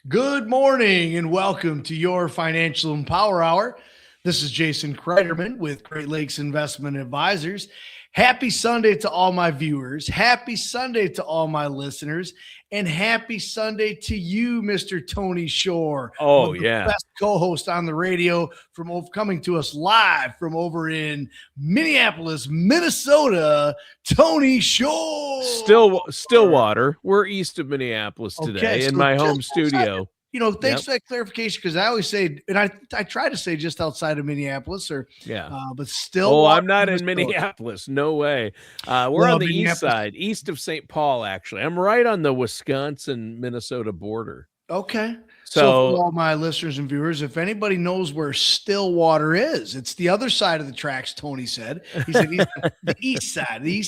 Good morning and welcome to your Financial Empower Hour. This is Jason Cryderman with Great Lakes Investment Advisors. Happy Sunday to all my viewers. Happy Sunday to all my listeners. And happy Sunday to you, Mr. Tony Shore. Oh, one of the yeah. best co-host on the radio coming to us live from over in Minneapolis, Minnesota, Tony Shore. Stillwater. We're east of Minneapolis today in my home studio. Thanks for that clarification, because I always say, and I try to say just outside of Minneapolis, but still. Oh, I'm not in Minneapolis. No way. We're on the east side, east of St. Paul, actually. I'm right on the Wisconsin-Minnesota border. Okay. So for all my listeners and viewers, if anybody knows where Stillwater is, it's the other side of the tracks, Tony said. He said he's the east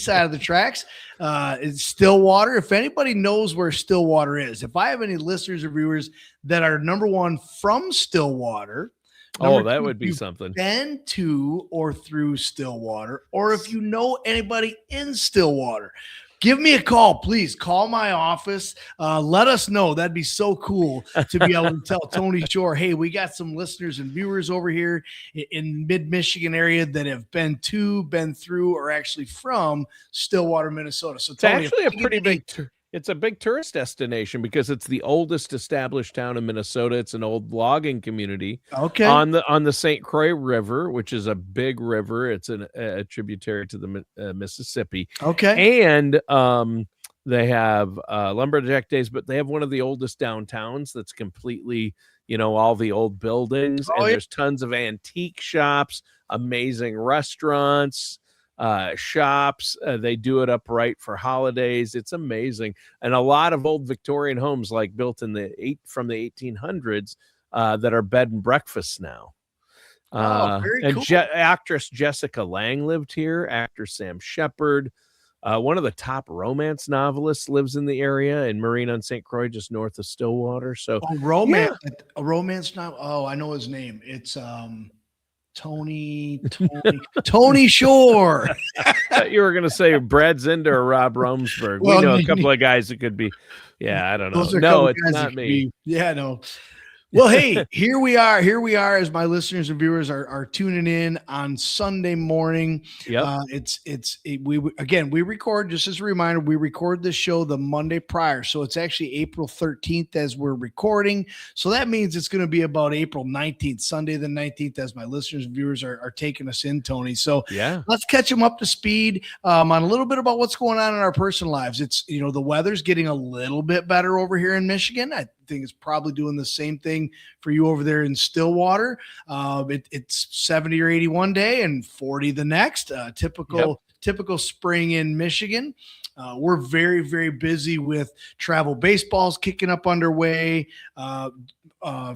side of the tracks. It's Stillwater. If anybody knows where Stillwater is, if I have any listeners or viewers that are, number one, from Stillwater. That would be something. Been to or through Stillwater, or if you know anybody in Stillwater, give me a call, please. Call my office. Let us know. That'd be so cool to be able to tell Tony Shore, hey, we got some listeners and viewers over here in mid-Michigan area that have been through, or actually from Stillwater, Minnesota. So Tony, it's actually a pretty big it's a big tourist destination because it's the oldest established town in Minnesota. It's an old logging community. Okay. On the St. Croix River, which is a big river. It's a tributary to the Mississippi. Okay. And they have Lumberjack Days, but they have one of the oldest downtowns that's completely, all the old buildings. And there's tons of antique shops, amazing restaurants, shops. They do it up right for holidays. It's amazing. And a lot of old Victorian homes, like built in from the 1800s, that are bed and breakfasts now. Very cool. Actress Jessica Lange lived here. Actor Sam Shepard, one of the top romance novelists, lives in the area in Marine on St. Croix, just north of Stillwater. So a romance novel. Oh, I know his name. It's Tony Shore. You were going to say Brad Zinder or Rob Romsberg. We know a couple of guys that could be. Yeah, I don't know. No, it's not me. No. Well, hey, here we are as my listeners and viewers are tuning in on Sunday morning. Yep. We record, just as a reminder, we record this show the Monday prior. So it's actually April 13th as we're recording. So that means it's going to be about April 19th, Sunday the 19th, as my listeners and viewers are taking us in, Tony. So let's catch them up to speed on a little bit about what's going on in our personal lives. It's, the weather's getting a little bit better over here in Michigan. I think it's probably doing the same thing for you over there in Stillwater. It's 70 or 80 one day and 40 the next. Typical spring in Michigan. We're very, very busy with travel baseballs kicking up underway.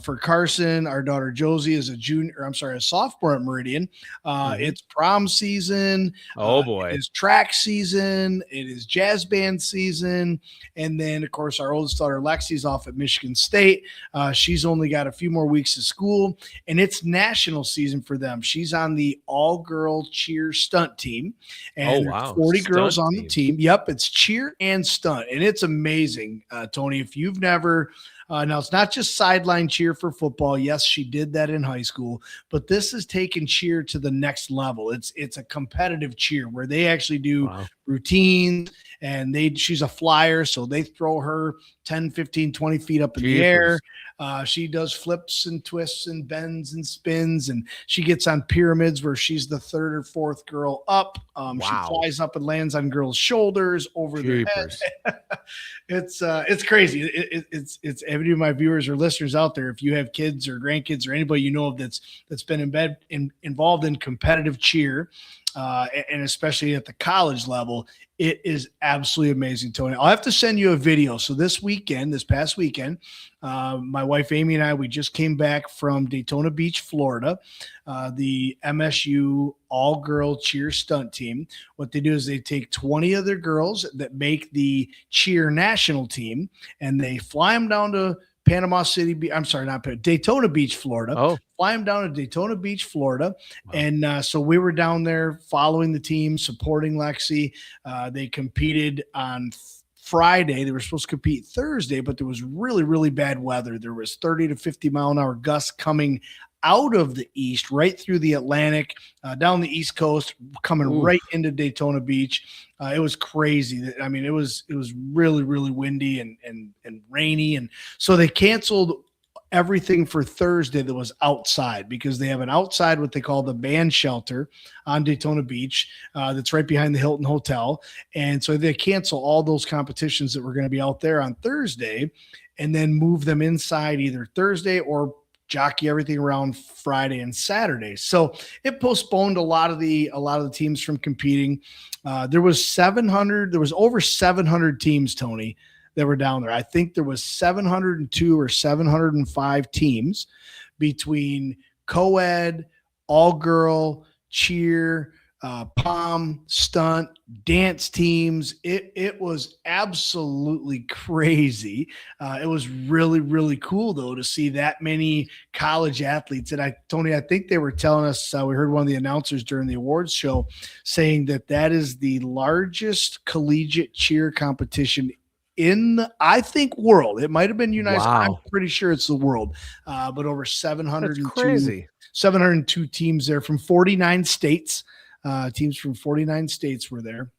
For Carson, our daughter Josie is a sophomore at Meridian. It's prom season. Oh boy. It's track season. It is jazz band season. And then of course our oldest daughter Lexi's off at Michigan State. She's only got a few more weeks of school, and it's national season for them. She's on the all-girl cheer stunt team, and 40 girls on the team. Yep. It's cheer and stunt, and it's amazing, Tony. If you've never now, it's not just sideline cheer for football. Yes, she did that in high school, but this is taking cheer to the next level. It's a competitive cheer where they actually do routines, and she's a flyer, so they throw her 10, 15, 20 feet up in the air. She does flips and twists and bends and spins, and she gets on pyramids where she's the third or fourth girl up. She flies up and lands on girls' shoulders over their head. It's crazy. It's any of my viewers or listeners out there, if you have kids or grandkids or anybody you know of that's been involved in competitive cheer, and especially at the college level, it is absolutely amazing, Tony. I'll have to send you a video. So this past weekend, my wife Amy and I, we just came back from Daytona Beach, Florida. The MSU all-girl cheer stunt team. What they do is they take 20 other girls that make the cheer national team, and they fly them down to Daytona Beach, Florida. Fly them down to Daytona Beach, Florida. Wow. And so we were down there following the team, supporting Lexi. They competed on Friday. They were supposed to compete Thursday, but there was really, really bad weather. There was 30 to 50 mile an hour gusts coming out of the east, right through the Atlantic, down the East Coast, coming right into Daytona Beach. It was crazy. I mean, it was really, really windy and rainy. And so they canceled everything for Thursday that was outside, because they have an outside, what they call the band shelter on Daytona Beach, that's right behind the Hilton Hotel. And so they cancel all those competitions that were going to be out there on Thursday, and then move them inside either Thursday or jockey everything around Friday and Saturday. So it postponed a lot of the teams from competing. There was over 700 teams, Tony, that were down there. I think there was 702 or 705 teams between co-ed, all girl, cheer, pom, stunt, dance teams. It was absolutely crazy. It was really, really cool though to see that many college athletes. And Tony, I think they were telling us, we heard one of the announcers during the awards show saying that is the largest collegiate cheer competition in the, I think, world. It might have been United. Wow. I'm pretty sure it's the world, but over 702 teams there from 49 states. Teams from 49 states were there.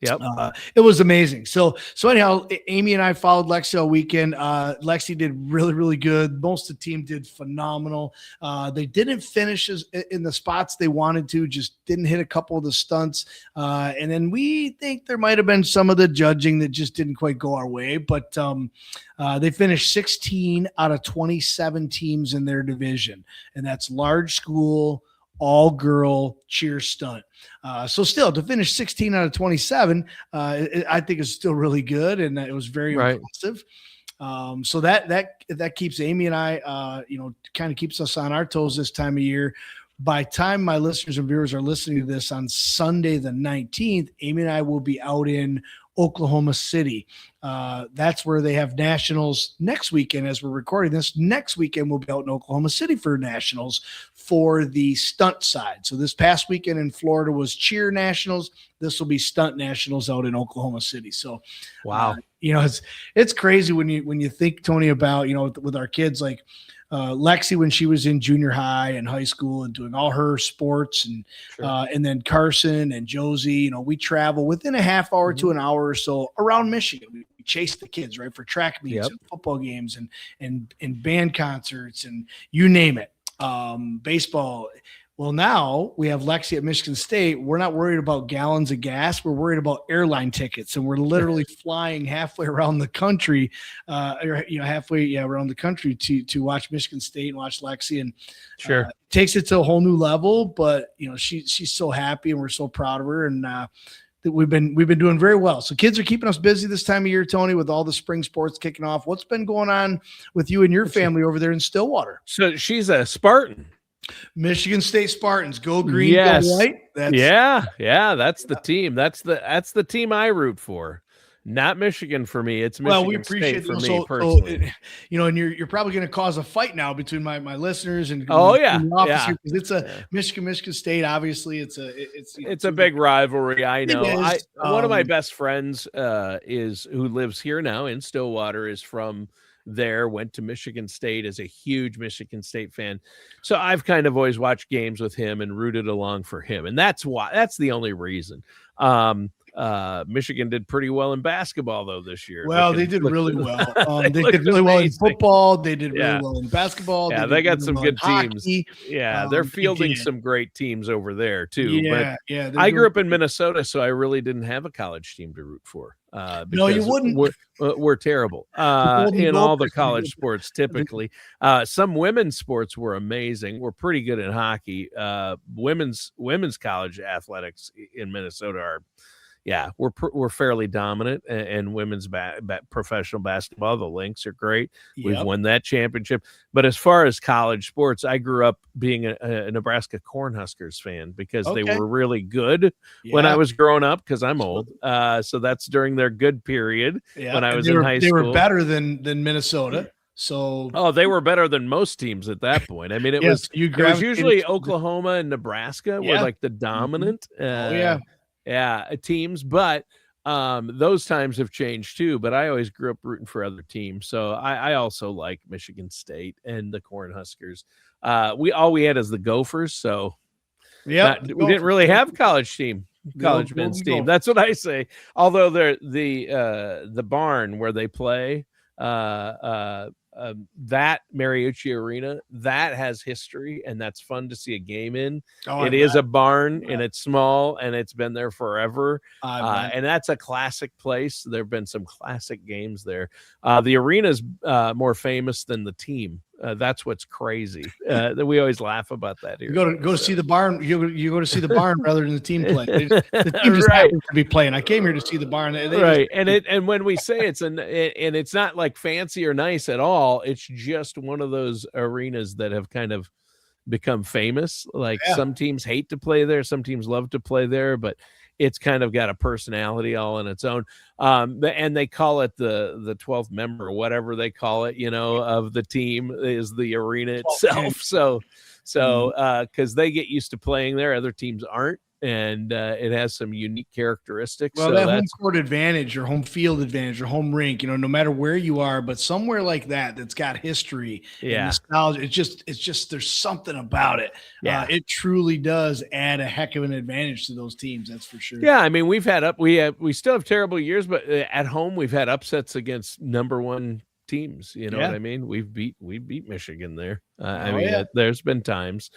Yep. It was amazing. So anyhow, Amy and I followed Lexi all weekend. Lexi did really, really good. Most of the team did phenomenal. They didn't finish in the spots they wanted to, just didn't hit a couple of the stunts. And then we think there might have been some of the judging that just didn't quite go our way, but they finished 16 out of 27 teams in their division. And that's large school, all girl cheer stunt. So still to finish 16 out of 27, I think is still really good. And it was very impressive. So that keeps Amy and I, kind of keeps us on our toes this time of year. By the time my listeners and viewers are listening to this on Sunday, the 19th, Amy and I will be out in Oklahoma City. That's where they have nationals next weekend. As we're recording this, next weekend we'll be out in Oklahoma City for nationals for the stunt side. So this past weekend in Florida was cheer nationals. This will be stunt nationals out in Oklahoma City. So, wow, it's crazy when you think, Tony, about, with our kids, like Lexi, when she was in junior high and high school and doing all her sports, and then Carson and Josie, we travel within a half hour to an hour or so around Michigan. We chase the kids, right, for track meets and football games and band concerts and you name it. Baseball. Well, now we have Lexi at Michigan State. We're not worried about gallons of gas. We're worried about airline tickets, and we're literally flying halfway around the country, around the country to watch Michigan State and watch Lexi. And takes it to a whole new level. But she's so happy, and we're so proud of her. And that we've been doing very well. So kids are keeping us busy this time of year, Tony, with all the spring sports kicking off. What's been going on with you and your family over there in Stillwater? So she's a Spartan. Michigan State Spartans, go green, go white. That's the team. That's the team I root for. Not Michigan for me. It's Michigan we appreciate State for me personally. And you're probably going to cause a fight now between my listeners and the office here, because it's a Michigan State. Obviously, it's a big rivalry. I know. One of my best friends who lives here now in Stillwater is from there, went to Michigan State, is a huge Michigan State fan. So I've kind of always watched games with him and rooted along for him. And that's the only reason. Michigan did pretty well in basketball though this year. Well, they did really well. They did really well in football. They did really well in basketball. Yeah, they got some good teams. Yeah, they're fielding some great teams over there too. Yeah. I grew up in Minnesota, so I really didn't have a college team to root for. No, you wouldn't. We're terrible in all the college sports. Typically, some women's sports were amazing. We're pretty good in hockey. Women's college athletics in Minnesota are. Yeah, we're fairly dominant, and women's professional basketball, the Lynx are great. We've won that championship. But as far as college sports, I grew up being a Nebraska Cornhuskers fan because they were really good when I was growing up, because I'm old. So that's during their good period when I was in high school. They were better than Minnesota. So they were better than most teams at that point. I mean, it was usually Oklahoma and Nebraska were like the dominant teams, but Those times have changed too, but I always grew up rooting for other teams. So I also like Michigan State and the Cornhuskers. We had is the Gophers. So we didn't really have college men's team. That's what I say. Although the barn where they play, that Mariucci Arena, that has history, and that's fun to see a game in. It is a barn, and it's small, and it's been there forever. And that's a classic place. There have been some classic games there. The arena's more famous than the team. That's what's crazy. That we always laugh about that here. You go to see the barn. You go to see the barn rather than the team play. The team just happens to be playing. I came here to see the barn. And when we say it's not like fancy or nice at all. It's just one of those arenas that have kind of become famous. Like some teams hate to play there, some teams love to play there, but it's kind of got a personality all on its own. And they call it the 12th member or whatever they call it, of the team is the arena itself. So because they get used to playing there, other teams aren't. And it has some unique characteristics. Well, that home court advantage or home field advantage or home rink, no matter where you are, but somewhere like that's got history and nostalgia. It's just there's something about it. Yeah, it truly does add a heck of an advantage to those teams. That's for sure. Yeah, I mean, we still have terrible years, but at home we've had upsets against number one teams. You know what I mean? We beat Michigan there. There's been times,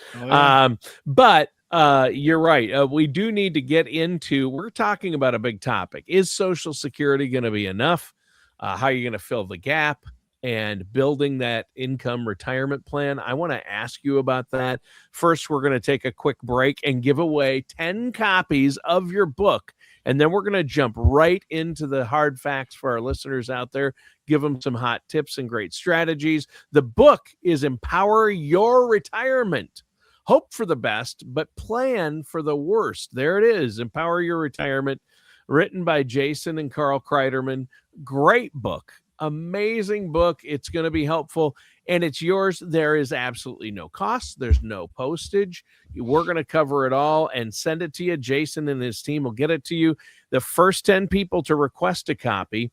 but. You're right. We do need to get into, we're talking about a big topic. Is Social Security going to be enough? How are you going to fill the gap and building that income retirement plan? I want to ask you about that. First, we're going to take a quick break and give away 10 copies of your book. And then we're going to jump right into the hard facts for our listeners out there, give them some hot tips and great strategies. The book is Empower Your Retirement. Hope for the best, but plan for the worst. There it is. Empower Your Retirement, written by Jason and Carl Cryderman. Great book. Amazing book. It's going to be helpful, and it's yours. There is absolutely no cost. There's no postage. We're going to cover it all and send it to you. Jason and his team will get it to you. The first 10 people to request a copy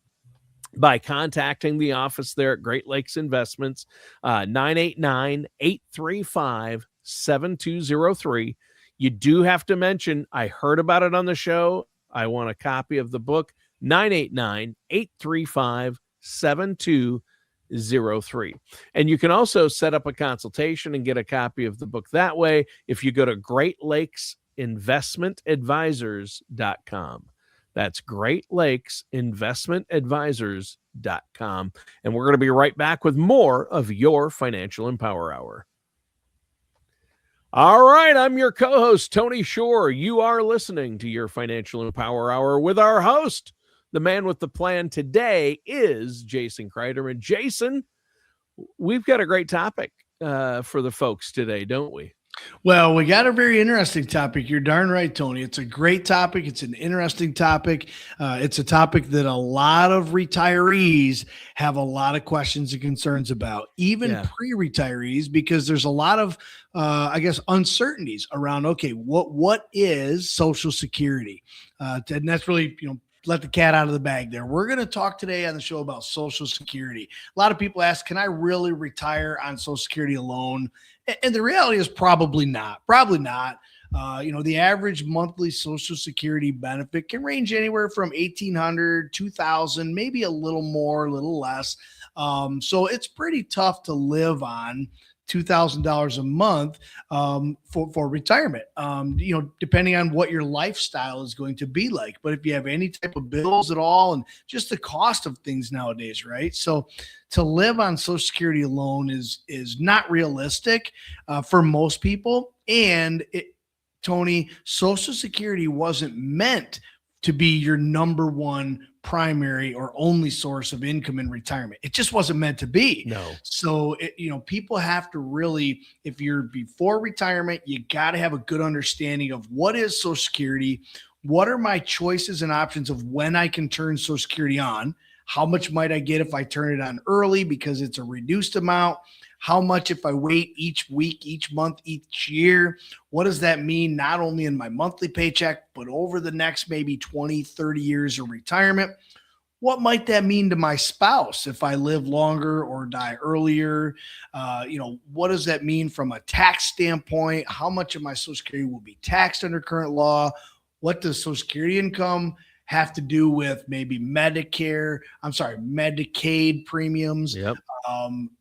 by contacting the office there at Great Lakes Investments, 989-835-7203. You do have to mention, I heard about it on the show. I want a copy of the book. 989-835-7203. And you can also set up a consultation and get a copy of the book that way if you go to GreatLakesInvestmentAdvisors.com. That's GreatLakesInvestmentAdvisors.com. And we're going to be right back with more of your Financial Empower Hour. All right, I'm your co-host, Tony Shore. You are listening to your Financial Empower Hour with our host. The man with the plan today is Jason Cryderman. Jason, we've got a great topic for the folks today, don't we? Well, we got a very interesting topic. You're darn right, Tony. It's a great topic. It's an interesting topic. It's a topic that a lot of retirees have a lot of questions and concerns about, even pre-retirees, because there's a lot of, uncertainties around, okay, what is Social Security? And that's really, let the cat out of the bag there. We're going to talk today on the show about Social Security. A lot of people ask, can I really retire on Social Security alone? And the reality is probably not. The average monthly Social Security benefit can range anywhere from $1,800, $2,000, maybe a little more, a little less. So it's pretty tough to live on $2,000 a month for retirement, depending on what your lifestyle is going to be like. But if you have any type of bills at all and just the cost of things nowadays, right? So to live on Social Security alone is not realistic for most people. And Tony, Social Security wasn't meant to be your number one primary or only source of income in retirement. It just wasn't meant to be. No. So, people have to really, if you're before retirement, you got to have a good understanding of what is Social Security, what are my choices and options of when I can turn Social Security on, How much might I get if I turn it on early because it's a reduced amount? How much if I wait each week, each month, each year? What does that mean not only in my monthly paycheck, but over the next maybe 20, 30 years of retirement? What might that mean to my spouse if I live longer or die earlier? What does that mean from a tax standpoint? How much of my Social Security will be taxed under current law? What does Social Security income have to do with maybe Medicaid premiums? Yep.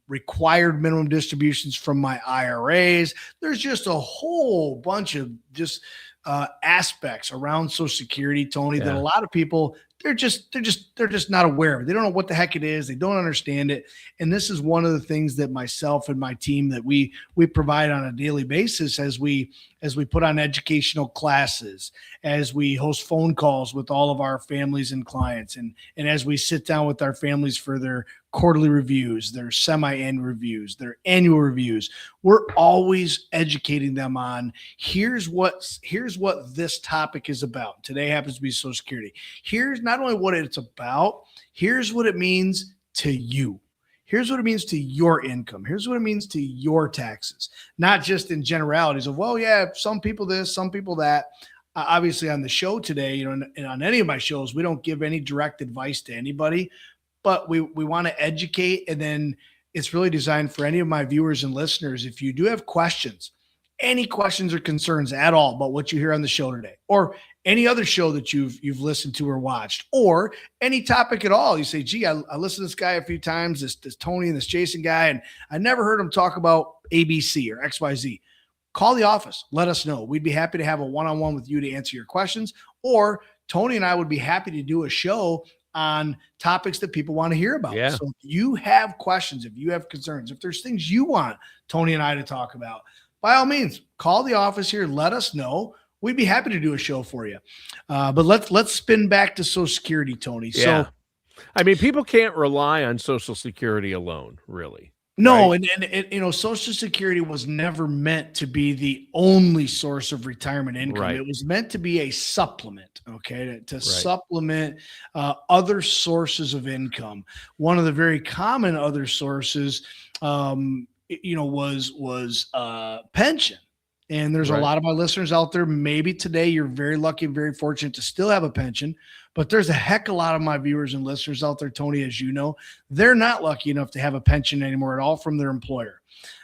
Required minimum distributions from my IRAs. There's just a whole bunch of just aspects around Social Security, Tony, that a lot of people they're just not aware of. They don't know what the heck it is. They don't understand it. And this is one of the things that myself and my team that we provide on a daily basis as we put on educational classes, as we host phone calls with all of our families and clients, and as we sit down with our families for their quarterly reviews, their semi-annual reviews, their annual reviews. We're always educating them on here's what this topic is about. Today happens to be Social Security. Here's not only what it's about, here's what it means to you. Here's what it means to your income. Here's what it means to your taxes, not just in generalities of, well, yeah, some people this, some people that. Obviously on the show today, and on any of my shows, we don't give any direct advice to anybody, but we want to educate. And then it's really designed for any of my viewers and listeners. If you do have questions, any questions or concerns at all about what you hear on the show today, or any other show that you've listened to or watched, or any topic at all, you say, gee, I listened to this guy a few times, this Tony and this Jason guy, and I never heard him talk about ABC or XYZ. Call the office. Let us know. We'd be happy to have a one-on-one with you to answer your questions, or Tony and I would be happy to do a show on topics that people want to hear about. Yeah. So if you have questions, if you have concerns, if there's things you want Tony and I to talk about, by all means, call the office here. Let us know. We'd be happy to do a show for you. But let's spin back to Social Security, Tony. Yeah. So, I mean, people can't rely on Social Security alone, really. no, right? and Social Security was never meant to be the only source of retirement income. Right. It was meant to be a supplement, okay, to supplement other sources of income. One of the very common other sources, was pension. And there's a lot of my listeners out there. Maybe today you're very lucky and very fortunate to still have a pension, but there's a heck of a lot of my viewers and listeners out there, Tony, as you know, they're not lucky enough to have a pension anymore at all from their employer.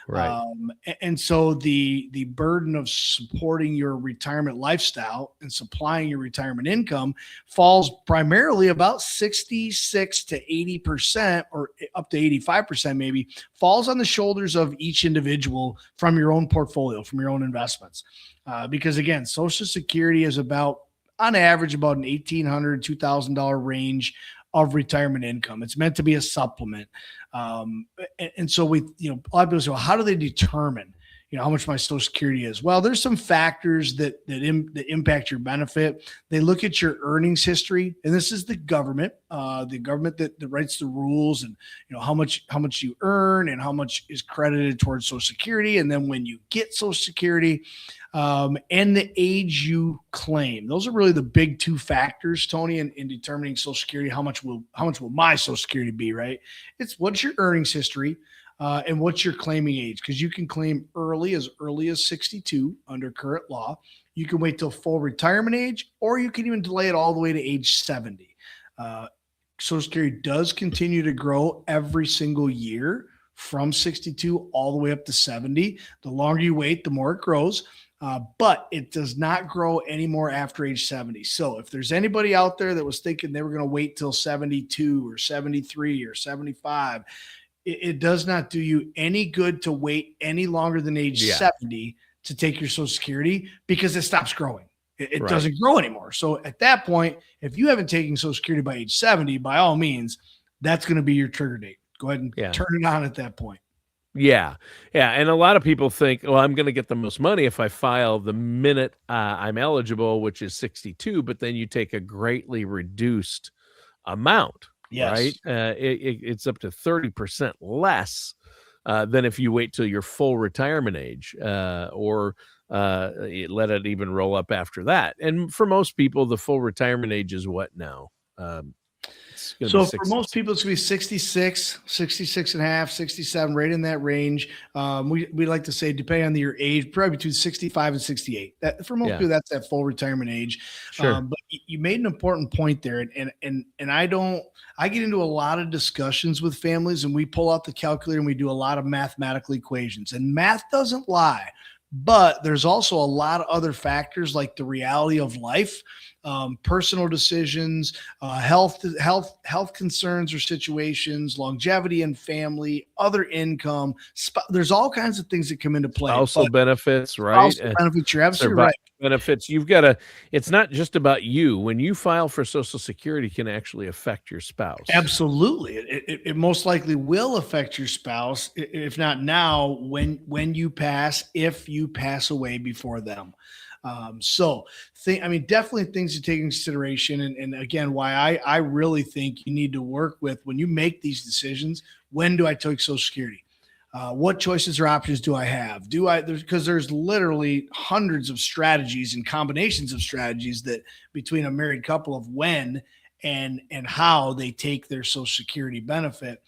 Right. And so the burden of supporting your retirement lifestyle and supplying your retirement income falls primarily about 66 to 80%, or up to 85% maybe, falls on the shoulders of each individual from your own portfolio, from your own investments. Because again, Social Security is about, on average, about an $1,800, $2,000 range of retirement income. It's meant to be a supplement. And so a lot of people say, well, how do they determine, how much my Social Security is? Well, there's some factors that impact your benefit. They look at your earnings history, and this is the government that writes the rules, and how much you earn and how much is credited towards Social Security. And then when you get Social Security, and the age you claim. Those are really the big two factors, Tony, in determining Social Security. How much will my Social Security be, right? It's what's your earnings history, and what's your claiming age, because you can claim as early as 62 under current law. You can wait till full retirement age, or you can even delay it all the way to age 70. Social Security does continue to grow every single year from 62 all the way up to 70. The longer you wait, the more it grows. But it does not grow anymore after age 70. So if there's anybody out there that was thinking they were going to wait till 72 or 73 or 75, it does not do you any good to wait any longer than age 70 to take your Social Security, because it stops growing. It doesn't grow anymore. So at that point, if you haven't taken Social Security by age 70, by all means, that's going to be your trigger date. Go ahead and turn it on at that point. Yeah. And a lot of people think, well, I'm going to get the most money if I file the minute I'm eligible, which is 62, but then you take a greatly reduced amount, right? It's up to 30% less than if you wait till your full retirement age, or let it even roll up after that. And for most people, the full retirement age is what now? It's going to So be for 60. most people, it's going to be 66, 66 and a half, 67, right in that range. We like to say, depending on your age, probably between 65 and 68. That for most people, that's that full retirement age. Sure. But you made an important point there. And I get into a lot of discussions with families, and we pull out the calculator and we do a lot of mathematical equations, and math doesn't lie. But there's also a lot of other factors like the reality of life, personal decisions, health concerns or situations, longevity in family, other income. There's all kinds of things that come into play. Spousal benefits, right? Spousal benefits, you're absolutely right. Benefits. It's not just about you. When you file for Social Security, can actually affect your spouse. Absolutely. It most likely will affect your spouse, if not now, when you pass, if you pass away before them. Definitely things to take into consideration. And again, why I really think you need to work with when you make these decisions. When do I take Social Security? What choices or options do I have? Because there's literally hundreds of strategies and combinations of strategies that between a married couple of when and how they take their Social Security benefit.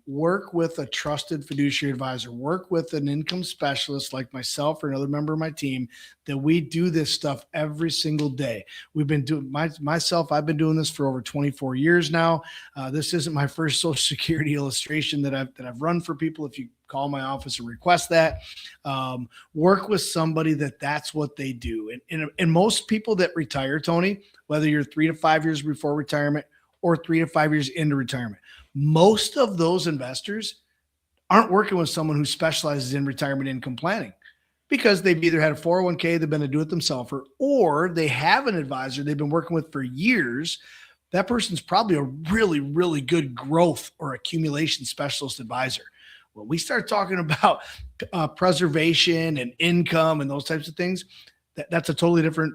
Work with a trusted fiduciary advisor, work with an income specialist like myself or another member of my team, that we do this stuff every single day. We've been doing I've been doing this for over 24 years now. This isn't my first Social Security illustration that I've run for people. If you call my office and request that, work with somebody that's what they do. And most people that retire, Tony, whether you're 3 to 5 years before retirement or 3 to 5 years into retirement, most of those investors aren't working with someone who specializes in retirement income planning, because they've either had a 401k, they've been a do-it-themselfer, or they have an advisor they've been working with for years. That person's probably a really, really good growth or accumulation specialist advisor. When we start talking about preservation and income and those types of things, that's a totally different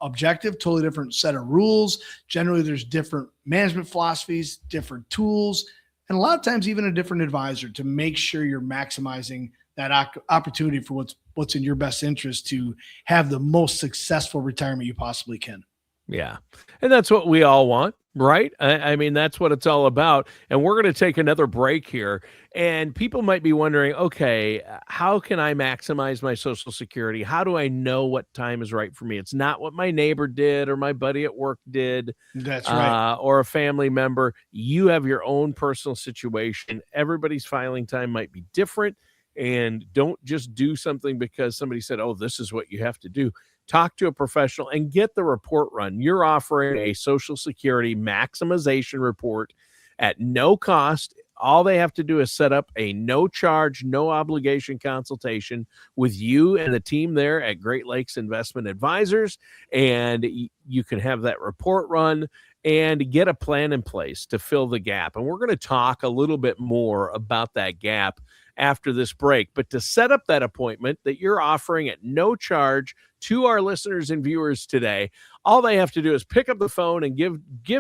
objective, totally different set of rules. Generally, there's different management philosophies, different tools, and a lot of times even a different advisor to make sure you're maximizing that opportunity for what's in your best interest to have the most successful retirement you possibly can. Yeah. And that's what we all want, right? I mean, that's what it's all about. And we're going to take another break here. And people might be wondering, okay, how can I maximize my Social Security? How do I know what time is right for me? It's not what my neighbor did or my buddy at work did. That's right. Or a family member. You have your own personal situation. Everybody's filing time might be different. And don't just do something because somebody said, oh, this is what you have to do. Talk to a professional and get the report run. You're offering a Social Security maximization report at no cost. All they have to do is set up a no charge, no obligation consultation with you and the team there at Great Lakes Investment Advisors. And you can have that report run and get a plan in place to fill the gap. And we're going to talk a little bit more about that gap after this break. But to set up that appointment that you're offering at no charge to our listeners and viewers today, all they have to do is pick up the phone and give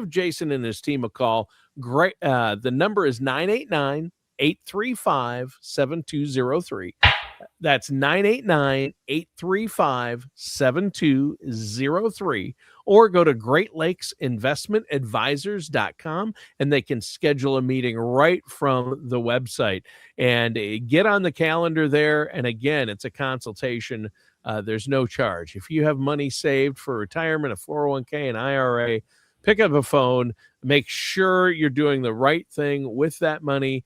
Jason and his team a call. Great. The number is 989-835-7203. That's 989-835-7203. Or go to GreatLakesInvestmentAdvisors.com and they can schedule a meeting right from the website and get on the calendar there. And again, it's a consultation. There's no charge. If you have money saved for retirement, a 401k, an IRA, pick up a phone, make sure you're doing the right thing with that money.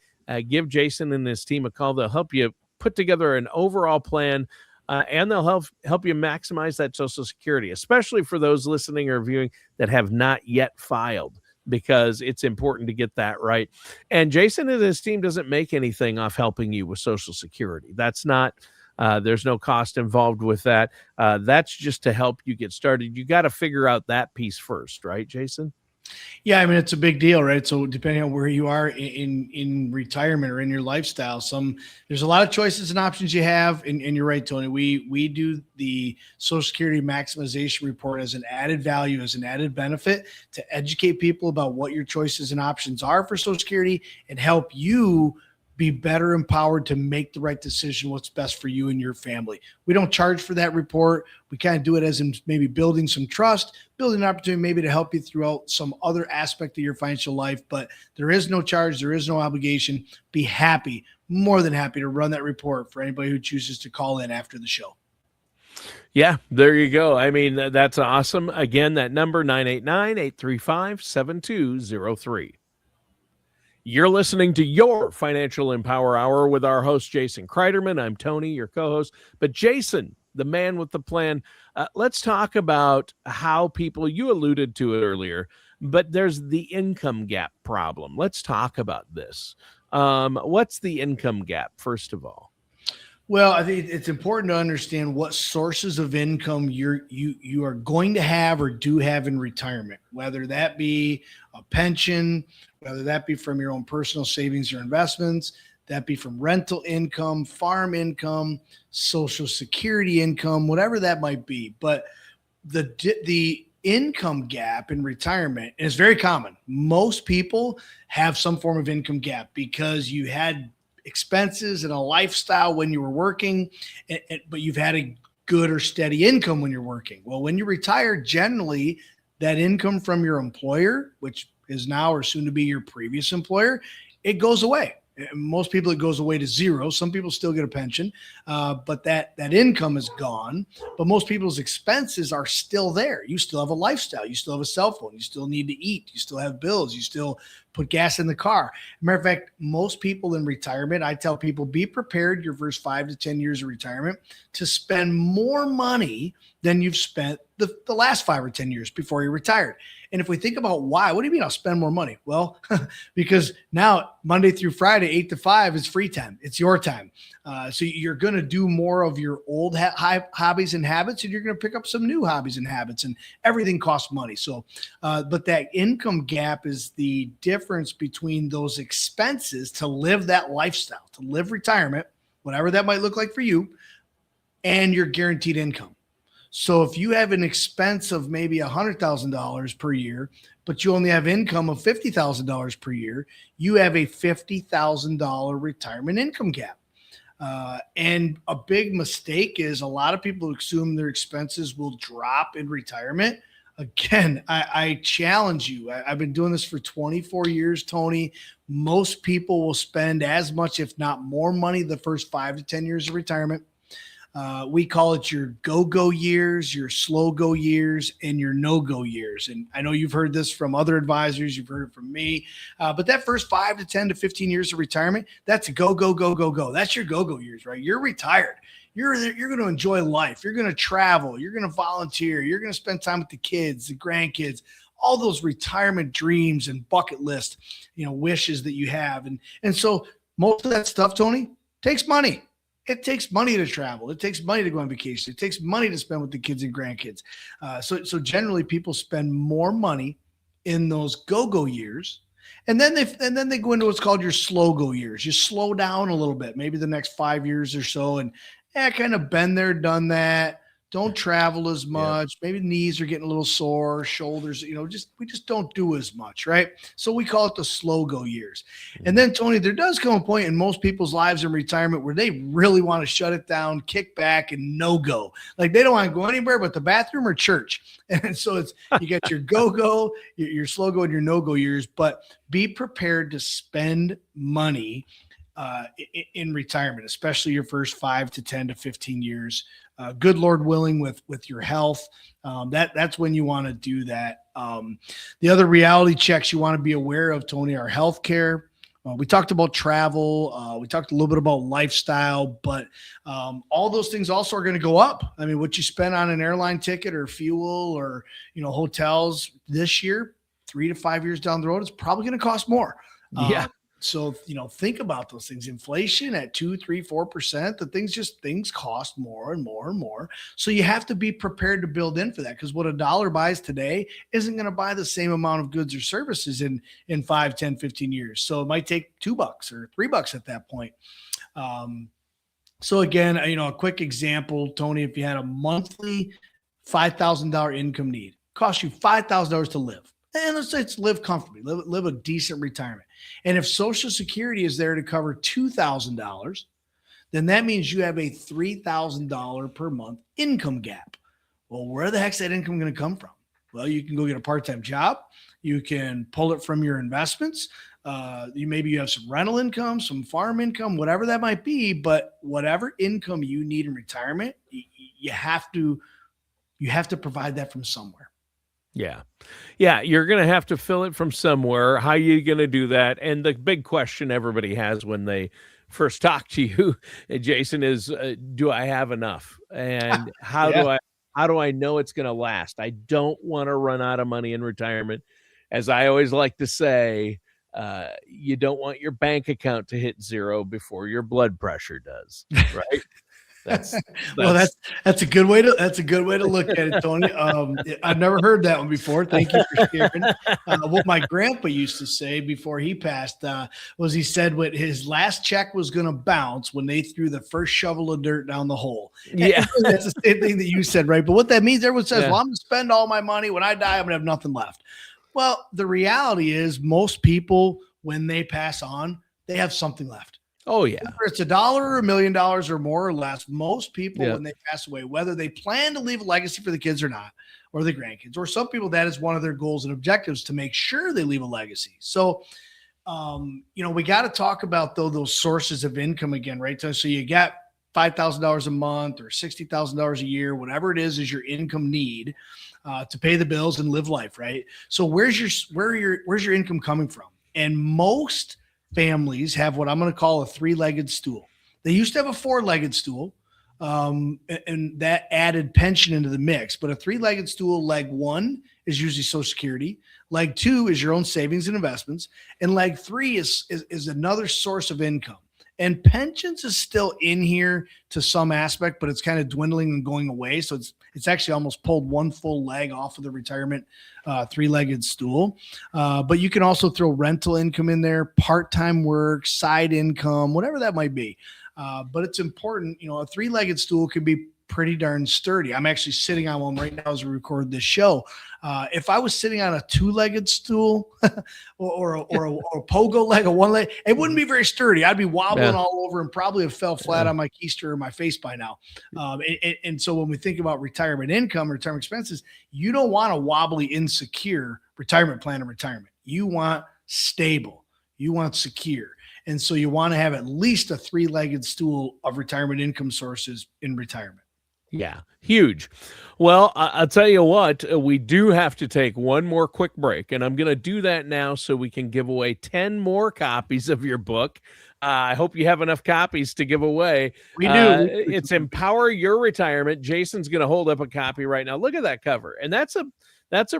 Give Jason and his team a call. They'll help you put together an overall plan, and they'll help you maximize that Social Security, especially for those listening or viewing that have not yet filed, because it's important to get that right. And Jason and his team doesn't make anything off helping you with Social Security. That's not, there's no cost involved with that. That's just to help you get started. You got to figure out that piece first, right, Jason? Yeah, I mean, it's a big deal, right? So depending on where you are in retirement or in your lifestyle, there's a lot of choices and options you have. And you're right, Tony. We do the Social Security maximization report as an added value, as an added benefit to educate people about what your choices and options are for Social Security and help you be better empowered to make the right decision, what's best for you and your family. We don't charge for that report. We kind of do it as in maybe building some trust, building an opportunity maybe to help you throughout some other aspect of your financial life, but there is no charge. There is no obligation. Be happy, more than happy to run that report for anybody who chooses to call in after the show. Yeah, there you go. I mean, that's awesome. Again, that number 989-835-7203. You're listening to your Financial Empower Hour with our host, Jason Cryderman. I'm Tony, your co-host. But Jason, the man with the plan, let's talk about how people, you alluded to it earlier, but there's the income gap problem. Let's talk about this. What's the income gap, first of all? Well, I think it's important to understand what sources of income you are going to have or do have in retirement, whether that be a pension, whether that be from your own personal savings or investments, that be from rental income, farm income, Social Security income, whatever that might be. But the income gap in retirement is very common. Most people have some form of income gap because you had expenses and a lifestyle when you were working, but you've had a good or steady income when you're working. Well, when you retire, generally that income from your employer, which is now or soon to be your previous employer, it goes away. Most people, it goes away to zero. Some people still get a pension, but that income is gone. But most people's expenses are still there. You still have a lifestyle. You still have a cell phone. You still need to eat. You still have bills. You still put gas in the car. Matter of fact, most people in retirement, I tell people, be prepared your first 5 to 10 years of retirement to spend more money than you've spent the last 5 or 10 years before you retired. And if we think about why, what do you mean I'll spend more money? Well, because now Monday through Friday, 8 to 5 is free time. It's your time. So you're going to do more of your old hobbies and habits, and you're going to pick up some new hobbies and habits, and everything costs money. So, but that income gap is the difference between those expenses to live that lifestyle, to live retirement, whatever that might look like for you, and your guaranteed income. So if you have an expense of maybe $100,000 per year, but you only have income of $50,000 per year, you have a $50,000 retirement income gap. And a big mistake is a lot of people assume their expenses will drop in retirement. Again, I challenge you. I've been doing this for 24 years, Tony. Most people will spend as much, if not more money, the first 5 to 10 years of retirement. We call it your go-go years, your slow-go years, and your no-go years. And I know you've heard this from other advisors. You've heard it from me. But that first 5 to 10 to 15 years of retirement, that's a go, go, go, go, go. That's your go-go years, right? You're retired. You're going to enjoy life. You're going to travel. You're going to volunteer. You're going to spend time with the kids, the grandkids, all those retirement dreams and bucket list, wishes that you have. And so most of that stuff, Tony, takes money. It takes money to travel. It takes money to go on vacation. It takes money to spend with the kids and grandkids. So generally people spend more money in those go-go years. And then they go into what's called your slow-go years. You slow down a little bit, maybe the next 5 years or so. And kind of been there, done that. Don't travel as much. Yeah. Maybe knees are getting a little sore, shoulders, we just don't do as much, right? So we call it the slow go years. Mm-hmm. And then, Tony, there does come a point in most people's lives in retirement where they really want to shut it down, kick back, and no go. Like they don't want to go anywhere but the bathroom or church. And so you got your go-go, your slow go, and your no-go years, but be prepared to spend money in retirement, especially your first 5 to 10 to 15 years. Good Lord willing, with your health, that's when you want to do that. The other reality checks you want to be aware of, Tony, are healthcare. We talked about travel. We talked a little bit about lifestyle, but all those things also are going to go up. I mean, what you spend on an airline ticket or fuel or hotels this year, 3 to 5 years down the road, it's probably going to cost more. Yeah. So, think about those things. Inflation at 2, 3, 4%, things cost more and more and more. So you have to be prepared to build in for that, because what a dollar buys today isn't going to buy the same amount of goods or services in 5, 10, 15 years. So it might take $2 or $3 at that point. So again, a quick example, Tony, if you had a monthly $5,000 income need, cost you $5,000 to live. And let's live comfortably, live a decent retirement. And if Social Security is there to cover $2,000, then that means you have a $3,000 per month income gap. Well, where the heck's that income going to come from? Well, you can go get a part-time job. You can pull it from your investments. You have some rental income, some farm income, whatever that might be. But whatever income you need in retirement, you have to provide that from somewhere. Yeah. Yeah. You're going to have to fill it from somewhere. How are you going to do that? And the big question everybody has when they first talk to you, Jason, is, do I have enough? And how do I know it's going to last? I don't want to run out of money in retirement. As I always like to say, you don't want your bank account to hit zero before your blood pressure does, right? That's a good way to look at it, Tony. I've never heard that one before. Thank you for sharing. What my grandpa used to say before he passed was he said what his last check was going to bounce when they threw the first shovel of dirt down the hole. Yeah, and that's the same thing that you said, right? But what that means, everyone says, well, I'm going to spend all my money. When I die, I'm going to have nothing left. Well, the reality is most people, when they pass on, they have something left. Oh, yeah. Whether it's $1 or $1 million or more or less, most people, when they pass away, whether they plan to leave a legacy for the kids or not, or the grandkids, or some people, that is one of their goals and objectives, to make sure they leave a legacy. So, we got to talk about, though, those sources of income again, right? So you got $5,000 a month or $60,000 a year, whatever it is your income need to pay the bills and live life, right? So where's your income coming from? And most families have what I'm going to call a three-legged stool. They used to have a four-legged stool, and that added pension into the mix. But a three-legged stool, leg one is usually Social Security. Leg two is your own savings and investments. And leg three is another source of income. And pensions is still in here to some aspect, but it's kind of dwindling and going away. So it's actually almost pulled one full leg off of the retirement three-legged stool. But you can also throw rental income in there, part-time work, side income, whatever that might be. But it's important, a three-legged stool can be pretty darn sturdy. I'm actually sitting on one right now as we record this show. If I was sitting on a two-legged stool or a pogo leg, or one leg, it wouldn't be very sturdy. I'd be wobbling all over and probably have fell flat on my keister or my face by now. And so when we think about retirement income, retirement expenses, you don't want a wobbly, insecure retirement plan in retirement. You want stable. You want secure. And so you want to have at least a three-legged stool of retirement income sources in retirement. Yeah, huge. Well, I'll tell you what, we do have to take one more quick break, and I'm going to do that now so we can give away 10 more copies of your book. I hope you have enough copies to give away. We do. It's Empower Your Retirement. Jason's going to hold up a copy right now. Look at that cover. And that's a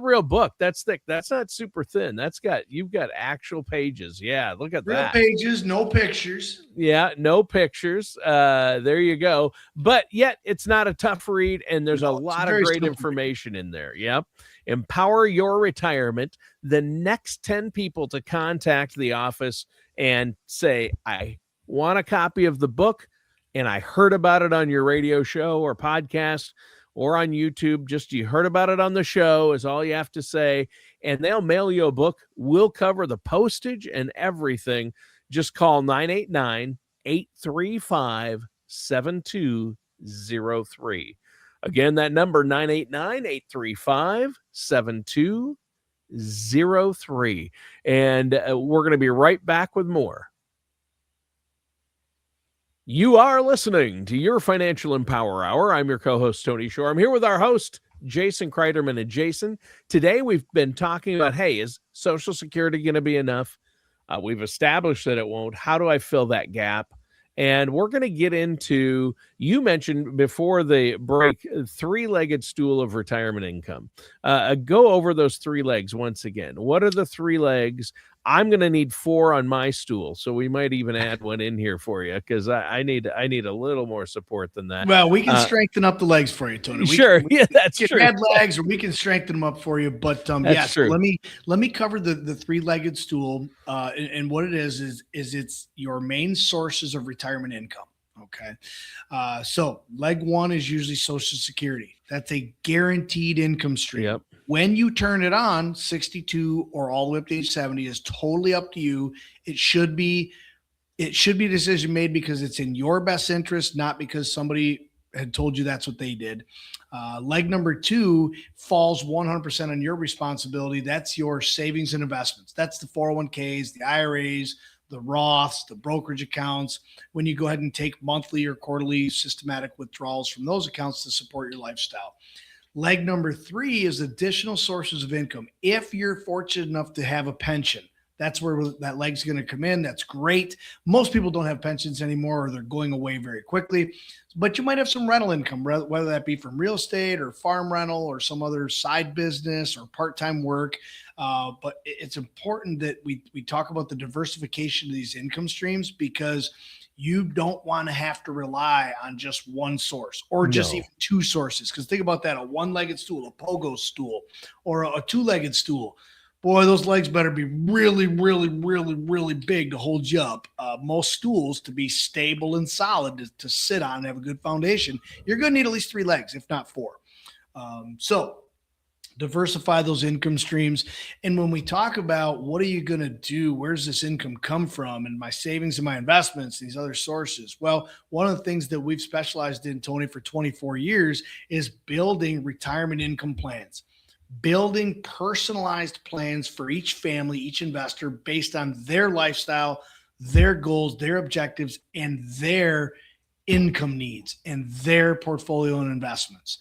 real book. That's thick. That's not super thin. You've got actual pages. Yeah, look at that. Real pages, no pictures. Yeah, no pictures. There you go. But yet it's not a tough read, and there's a lot of great information in there. Yep. Empower Your Retirement. The next 10 people to contact the office and say, I want a copy of the book, and I heard about it on your radio show or podcast or on YouTube. Just you heard about it on the show is all you have to say, and they'll mail you a book. We'll cover the postage and everything. Just call 989-835-7203. Again, that number, 989-835-7203. And we're going to be right back with more. You are listening to your Financial Empower Hour. I'm your co-host, Tony Shore. I'm here with our host, Jason Cryderman. And Jason, today we've been talking about, hey, is Social Security going to be enough? We've established that it won't. How do I fill that gap? And we're going to get into, you mentioned before the break, three-legged stool of retirement income. Go over those three legs once again. What are the three legs? I'm going to need 4 on my stool, so we might even add one in here for you because I need a little more support than that. Well, we can strengthen up the legs for you, Tony. That's true. Add legs, or we can strengthen them up for you. But that's true. So let me cover the three-legged stool, and what it is it's your main sources of retirement income. Okay, so leg one is usually Social Security. That's a guaranteed income stream. Yep. When you turn it on, 62 or all the way up to age 70 is totally up to you. It should be a decision made because it's in your best interest, not because somebody had told you that's what they did. Leg number 2 falls 100% on your responsibility. That's your savings and investments. That's the 401ks, the IRAs, the Roths, the brokerage accounts. When you go ahead and take monthly or quarterly systematic withdrawals from those accounts to support your lifestyle. Leg number 3 is additional sources of income. If you're fortunate enough to have a pension, that's where that leg's going to come in. That's great. Most people don't have pensions anymore, or they're going away very quickly. But you might have some rental income, whether that be from real estate or farm rental or some other side business or part-time work. But it's important that we talk about the diversification of these income streams, because you don't want to have to rely on just one source or just even two sources. Because think about that, a one-legged stool, a pogo stool, or a two-legged stool. Boy, those legs better be really, really, really, really big to hold you up. Most stools, to be stable and solid, to sit on and have a good foundation, you're going to need at least 3 legs, if not 4. So diversify those income streams. And when we talk about what are you going to do, where's this income come from, and my savings and my investments, these other sources. Well, one of the things that we've specialized in, Tony, for 24 years is building retirement income plans. Building personalized plans for each family, each investor, based on their lifestyle, their goals, their objectives, and their income needs and their portfolio and investments.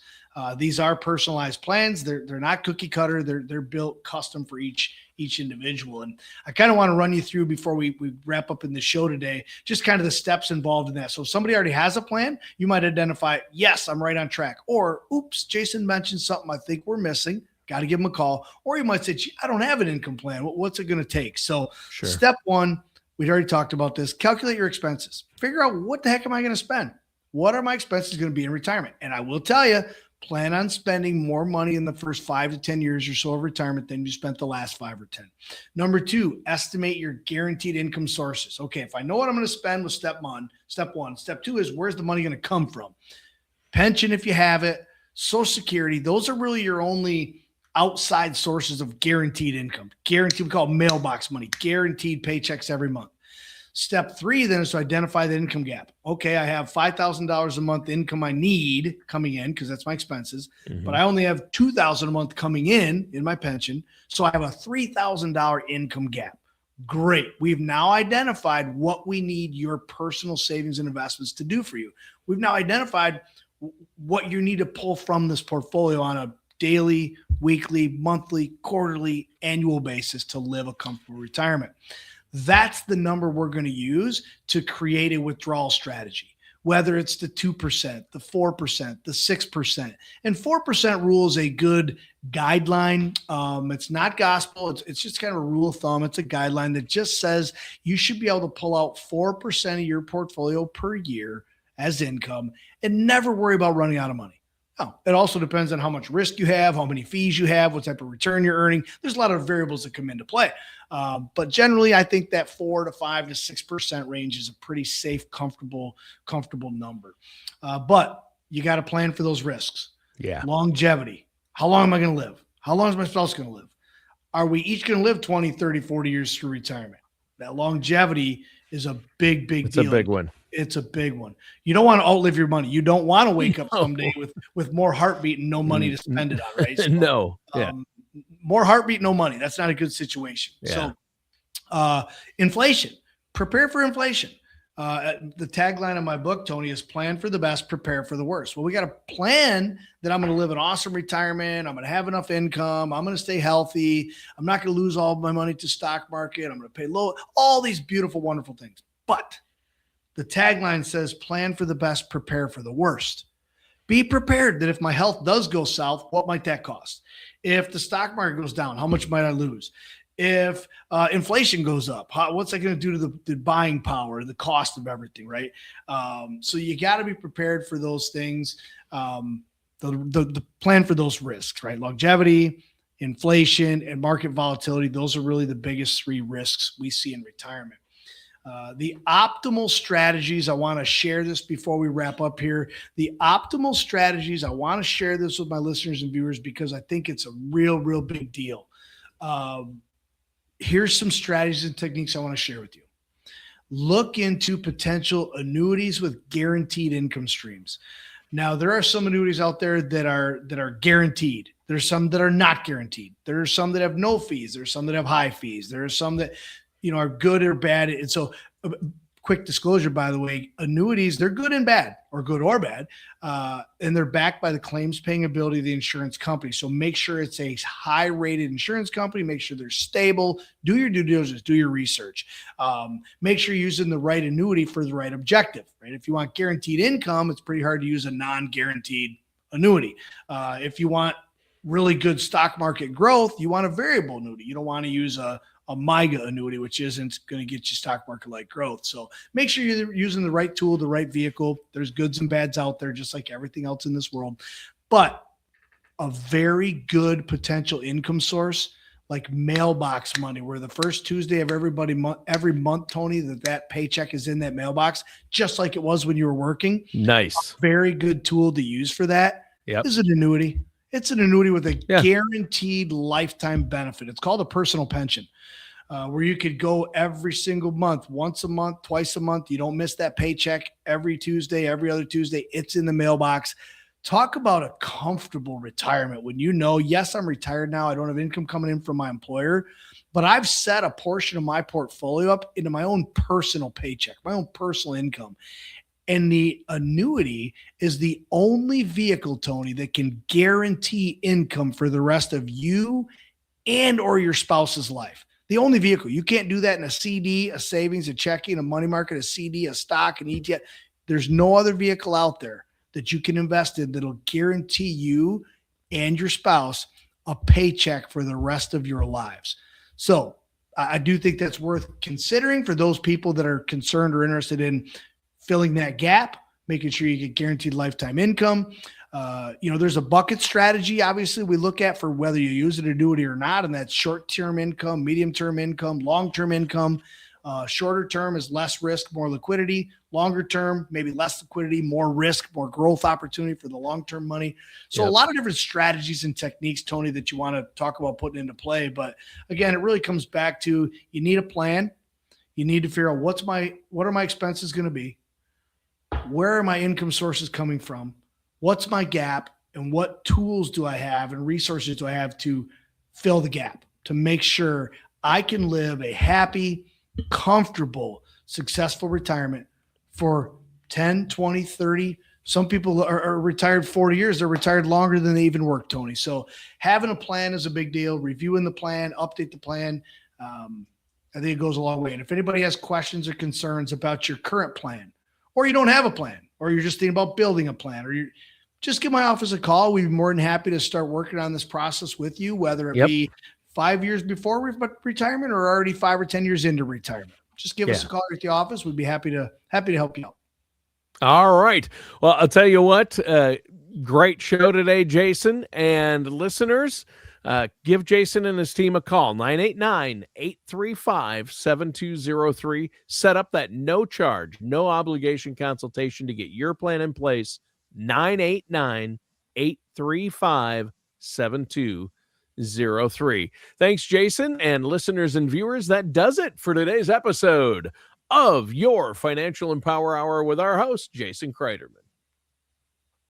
These are personalized plans. They're not cookie cutter. They're built custom for each individual. And I kind of want to run you through, before we wrap up in the show today, just kind of the steps involved in that. So if somebody already has a plan, you might identify, yes, I'm right on track. Or, oops, Jason mentioned something I think we're missing. Got to give them a call. Or you might say, I don't have an income plan. What's it going to take? So Step 1, we'd already talked about this. Calculate your expenses. Figure out, what the heck am I going to spend? What are my expenses going to be in retirement? And I will tell you, plan on spending more money in the first 5 to 10 years or so of retirement than you spent the last 5 or 10. Number 2, estimate your guaranteed income sources. Okay, if I know what I'm going to spend with step one. Step 2 is, where's the money going to come from? Pension, if you have it, Social Security, those are really your only outside sources of guaranteed income. Guaranteed, we call it mailbox money, guaranteed paychecks every month. Step 3 then is to identify the income gap. Okay, I have $5,000 a month income I need coming in, because that's my expenses, but I only have $2,000 a month coming in my pension. So I have a $3,000 income gap. Great. We've now identified what we need your personal savings and investments to do for you. We've now identified what you need to pull from this portfolio on a daily, weekly, monthly, quarterly, annual basis to live a comfortable retirement. That's the number we're going to use to create a withdrawal strategy, whether it's the 2%, the 4%, the 6%. And 4% rule is a good guideline. It's not gospel. It's just kind of a rule of thumb. It's a guideline that just says you should be able to pull out 4% of your portfolio per year as income and never worry about running out of money. No, it also depends on how much risk you have, how many fees you have, what type of return you're earning. There's a lot of variables that come into play. But generally, I think that 4 to 5 to 6% range is a pretty safe, comfortable number. But you got to plan for those risks. Yeah. Longevity. How long am I going to live? How long is my spouse going to live? Are we each going to live 20, 30, 40 years through retirement? That longevity is a big deal. It's a big one. It's a big one. You don't want to outlive your money. You don't want to wake up someday with more heartbeat and no money to spend it on, right? So, no. More heartbeat, no money. That's not a good situation. Yeah. So inflation, prepare for inflation. The tagline of my book, Tony, is plan for the best, prepare for the worst. Well, we got a plan that I'm going to live an awesome retirement. I'm going to have enough income. I'm going to stay healthy. I'm not going to lose all of my money to stock market. I'm going to pay low, all these beautiful, wonderful things. But the tagline says, plan for the best, prepare for the worst. Be prepared that if my health does go south, what might that cost? If the stock market goes down, how much might I lose? If inflation goes up, what's that going to do to the buying power, the cost of everything, right? So you got to be prepared for those things, the plan for those risks, right? Longevity, inflation, and market volatility. Those are really the biggest 3 risks we see in retirement. The optimal strategies, I want to share this before we wrap up here. The optimal strategies, I want to share this with my listeners and viewers because I think it's a real big deal. Here's some strategies and techniques I want to share with you. Look into potential annuities with guaranteed income streams. Now, there are some annuities out there that are guaranteed. There's some that are not guaranteed. There are some that have no fees. There's some that have high fees. There are some that, are good or bad. And so, quick disclosure, by the way, annuities, they're good and bad, or good or bad, and they're backed by the claims paying ability of the insurance company. So make sure it's a high-rated insurance company. Make sure they're stable. Do your due diligence. Do your research. Make sure you're using the right annuity for the right objective. Right? If you want guaranteed income, it's pretty hard to use a non-guaranteed annuity. If you want really good stock market growth, you want a variable annuity. You don't want to use a MIGA annuity, which isn't going to get you stock market like growth. So make sure you're using the right tool, the right vehicle. There's goods and bads out there, just like everything else in this world. But a very good potential income source, like mailbox money, where the first Tuesday of every month, Tony, that paycheck is in that mailbox, just like it was when you were working. Nice. A very good tool to use for that is an annuity. It's an annuity with a guaranteed lifetime benefit. It's called a personal pension. Where you could go every single month, once a month, twice a month. You don't miss that paycheck every Tuesday, every other Tuesday. It's in the mailbox. Talk about a comfortable retirement when yes, I'm retired now. I don't have income coming in from my employer, but I've set a portion of my portfolio up into my own personal paycheck, my own personal income. And the annuity is the only vehicle, Tony, that can guarantee income for the rest of you and or your spouse's life. The only vehicle. You can't do that in a CD, a savings, a checking, a money market, a CD, a stock, an ETF. There's no other vehicle out there that you can invest in that'll guarantee you and your spouse a paycheck for the rest of your lives. So I do think that's worth considering for those people that are concerned or interested in filling that gap, making sure you get guaranteed lifetime income. There's a bucket strategy, obviously, we look at for whether you use an annuity or not, and that's short-term income, medium-term income, long-term income. Shorter term is less risk, more liquidity. Longer term, maybe less liquidity, more risk, more growth opportunity for the long-term money. So a lot of different strategies and techniques, Tony, that you want to talk about putting into play. But again, it really comes back to you need a plan. You need to figure out what are my expenses going to be? Where are my income sources coming from? What's my gap, and what tools do I have and resources do I have to fill the gap to make sure I can live a happy, comfortable, successful retirement for 10, 20, 30. Some people are retired 40 years. They're retired longer than they even work, Tony. So having a plan is a big deal. Reviewing the plan, update the plan. I think it goes a long way. And if anybody has questions or concerns about your current plan, or you don't have a plan, or you're just thinking about building a plan, or just give my office a call. We'd be more than happy to start working on this process with you, whether it be 5 years before retirement or already 5 or 10 years into retirement. Just give us a call at the office. We'd be happy to help you out. All right. Well, I'll tell you what, great show today, Jason, and listeners, give Jason and his team a call, 989-835-7203. Set up that no charge, no obligation consultation to get your plan in place. 989-835-7203. Thanks, Jason, and listeners and viewers. That does it for today's episode of your Financial Empower Hour with our host, Jason Cryderman.